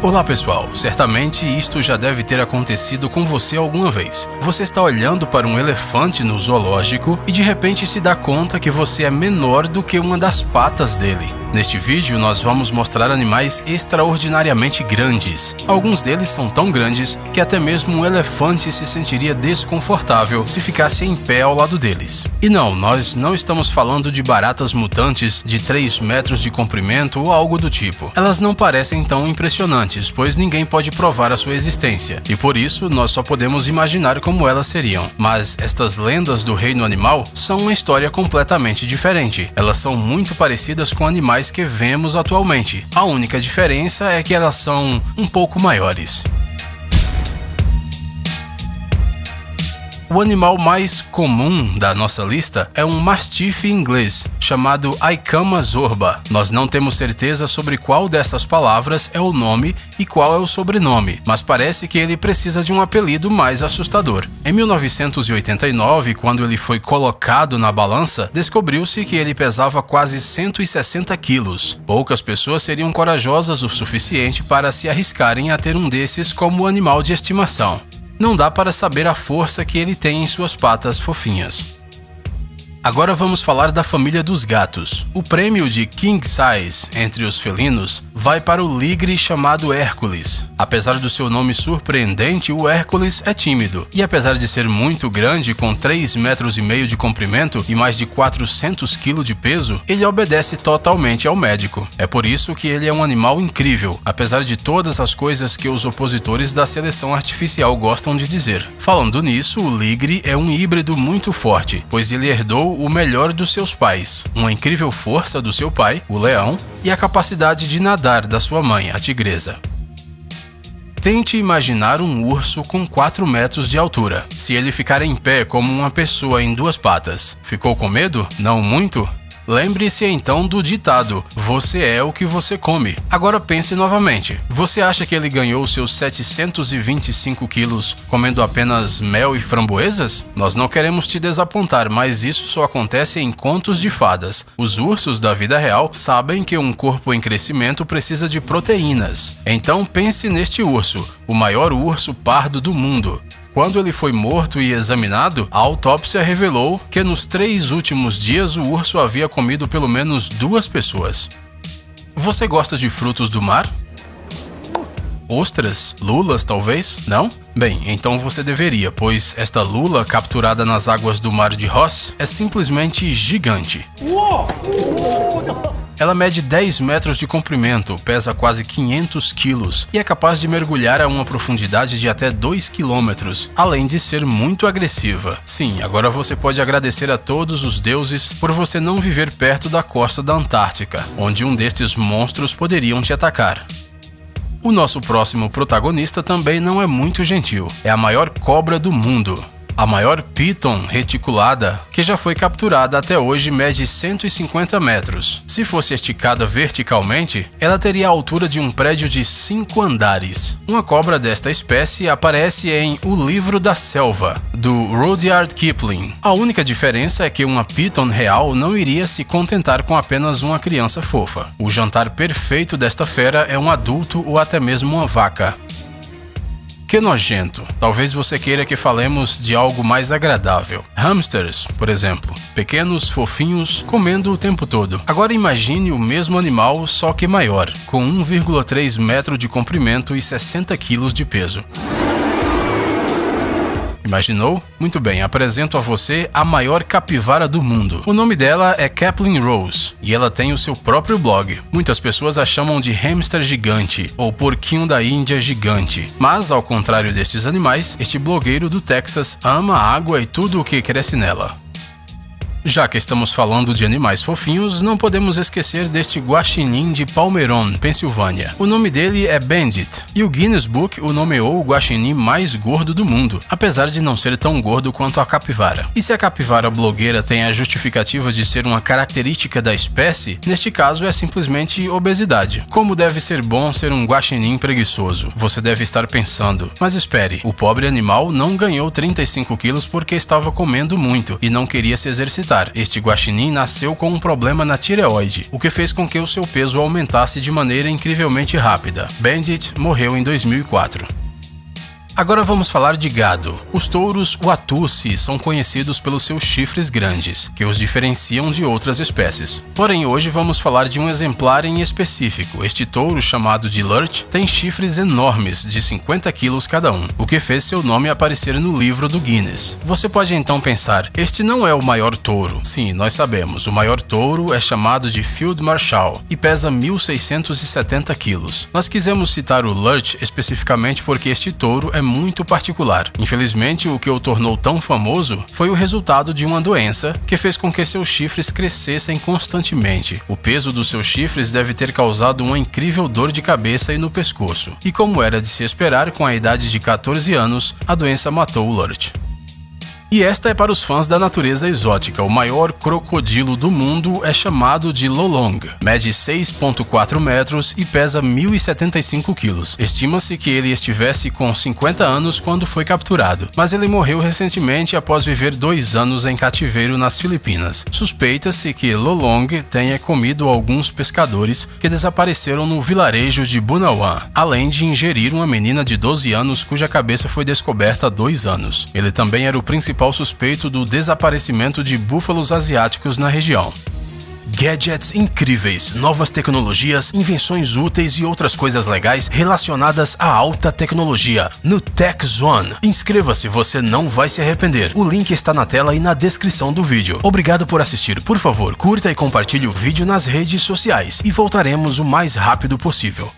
Olá pessoal, certamente isto já deve ter acontecido com você alguma vez. Você está olhando para um elefante no zoológico e de repente se dá conta que você é menor do que uma das patas dele. Neste vídeo nós vamos mostrar animais extraordinariamente grandes. Alguns deles são tão grandes que até mesmo um elefante se sentiria desconfortável se ficasse em pé ao lado deles. E não, nós não estamos falando de baratas mutantes de 3 metros de comprimento ou algo do tipo. Elas não parecem tão impressionantes, pois ninguém pode provar a sua existência, e por isso nós só podemos imaginar como elas seriam. Mas estas lendas do reino animal são uma história completamente diferente. Elas são muito parecidas com animais que vemos atualmente. A única diferença é que elas são um pouco maiores. O animal mais comum da nossa lista é um mastife inglês, chamado Aicama zorba. Nós não temos certeza sobre qual dessas palavras é o nome e qual é o sobrenome, mas parece que ele precisa de um apelido mais assustador. Em 1989, quando ele foi colocado na balança, descobriu-se que ele pesava quase 160 quilos. Poucas pessoas seriam corajosas o suficiente para se arriscarem a ter um desses como animal de estimação. Não dá para saber a força que ele tem em suas patas fofinhas. Agora vamos falar da família dos gatos. O prêmio de King Size entre os felinos vai para o ligre chamado Hércules. Apesar do seu nome surpreendente, o Hércules é tímido. E apesar de ser muito grande, com 3,5 metros de comprimento e mais de 400 kg de peso, ele obedece totalmente ao médico. É por isso que ele é um animal incrível, apesar de todas as coisas que os opositores da seleção artificial gostam de dizer. Falando nisso, o ligre é um híbrido muito forte, pois ele herdou o melhor dos seus pais, uma incrível força do seu pai, o leão, e a capacidade de nadar da sua mãe, a tigresa. Tente imaginar um urso com 4 metros de altura. Se ele ficar em pé como uma pessoa em 2 patas, ficou com medo? Não muito? Lembre-se então do ditado, você é o que você come. Agora pense novamente, você acha que ele ganhou seus 725 quilos comendo apenas mel e framboesas? Nós não queremos te desapontar, mas isso só acontece em contos de fadas. Os ursos da vida real sabem que um corpo em crescimento precisa de proteínas. Então pense neste urso, o maior urso pardo do mundo. Quando ele foi morto e examinado, a autópsia revelou que nos 3 últimos dias o urso havia comido pelo menos 2 pessoas. Você gosta de frutos do mar? Ostras? Lulas, talvez? Não? Bem, então você deveria, pois esta lula capturada nas águas do mar de Ross é simplesmente gigante. Ela mede 10 metros de comprimento, pesa quase 500 quilos e é capaz de mergulhar a uma profundidade de até 2 quilômetros, além de ser muito agressiva. Sim, agora você pode agradecer a todos os deuses por você não viver perto da costa da Antártica, onde um destes monstros poderiam te atacar. O nosso próximo protagonista também não é muito gentil. É a maior cobra do mundo. A maior piton reticulada que já foi capturada até hoje mede 150 metros. Se fosse esticada verticalmente, ela teria a altura de um prédio de 5 andares. Uma cobra desta espécie aparece em O Livro da Selva, do Rudyard Kipling. A única diferença é que uma piton real não iria se contentar com apenas uma criança fofa. O jantar perfeito desta fera é um adulto ou até mesmo uma vaca. Que nojento. Talvez você queira que falemos de algo mais agradável. Hamsters, por exemplo. Pequenos, fofinhos, comendo o tempo todo. Agora imagine o mesmo animal, só que maior, com 1,3 metro de comprimento e 60 quilos de peso. Imaginou? Muito bem, apresento a você a maior capivara do mundo. O nome dela é Caplin Rose e ela tem o seu próprio blog. Muitas pessoas a chamam de hamster gigante ou porquinho da Índia gigante. Mas, ao contrário destes animais, este blogueiro do Texas ama a água e tudo o que cresce nela. Já que estamos falando de animais fofinhos, não podemos esquecer deste guaxinim de Palmeron, Pensilvânia. O nome dele é Bandit, e o Guinness Book o nomeou o guaxinim mais gordo do mundo, apesar de não ser tão gordo quanto a capivara. E se a capivara blogueira tem a justificativa de ser uma característica da espécie, neste caso é simplesmente obesidade. Como deve ser bom ser um guaxinim preguiçoso? Você deve estar pensando, mas espere, o pobre animal não ganhou 35 quilos porque estava comendo muito e não queria se exercitar. constar, este guaxinim nasceu com um problema na tireoide, o que fez com que o seu peso aumentasse de maneira incrivelmente rápida. Bandit morreu em 2004. Agora vamos falar de gado. Os touros Watusi são conhecidos pelos seus chifres grandes, que os diferenciam de outras espécies. Porém, hoje vamos falar de um exemplar em específico. Este touro, chamado de Lurch, tem chifres enormes, de 50 quilos cada um, o que fez seu nome aparecer no livro do Guinness. Você pode então pensar, este não é o maior touro. Sim, nós sabemos, o maior touro é chamado de Field Marshal e pesa 1.670 quilos. Nós quisemos citar o Lurch especificamente porque este touro é muito particular. Infelizmente, o que o tornou tão famoso foi o resultado de uma doença que fez com que seus chifres crescessem constantemente. O peso dos seus chifres deve ter causado uma incrível dor de cabeça e no pescoço. E como era de se esperar, com a idade de 14 anos, a doença matou o Lurch. E esta é para os fãs da natureza exótica. O maior crocodilo do mundo é chamado de Lolong. Mede 6,4 metros e pesa 1.075 quilos. Estima-se que ele estivesse com 50 anos quando foi capturado, mas ele morreu recentemente após viver 2 anos em cativeiro nas Filipinas. Suspeita-se que Lolong tenha comido alguns pescadores que desapareceram no vilarejo de Bunawan, além de ingerir uma menina de 12 anos cuja cabeça foi descoberta há 2 anos. Ele também era o principal suspeito do desaparecimento de búfalos asiáticos na região. Gadgets incríveis, novas tecnologias, invenções úteis e outras coisas legais relacionadas à alta tecnologia no Tech Zone. Inscreva-se, você não vai se arrepender. O link está na tela e na descrição do vídeo. Obrigado por assistir. Por favor, curta e compartilhe o vídeo nas redes sociais e voltaremos o mais rápido possível.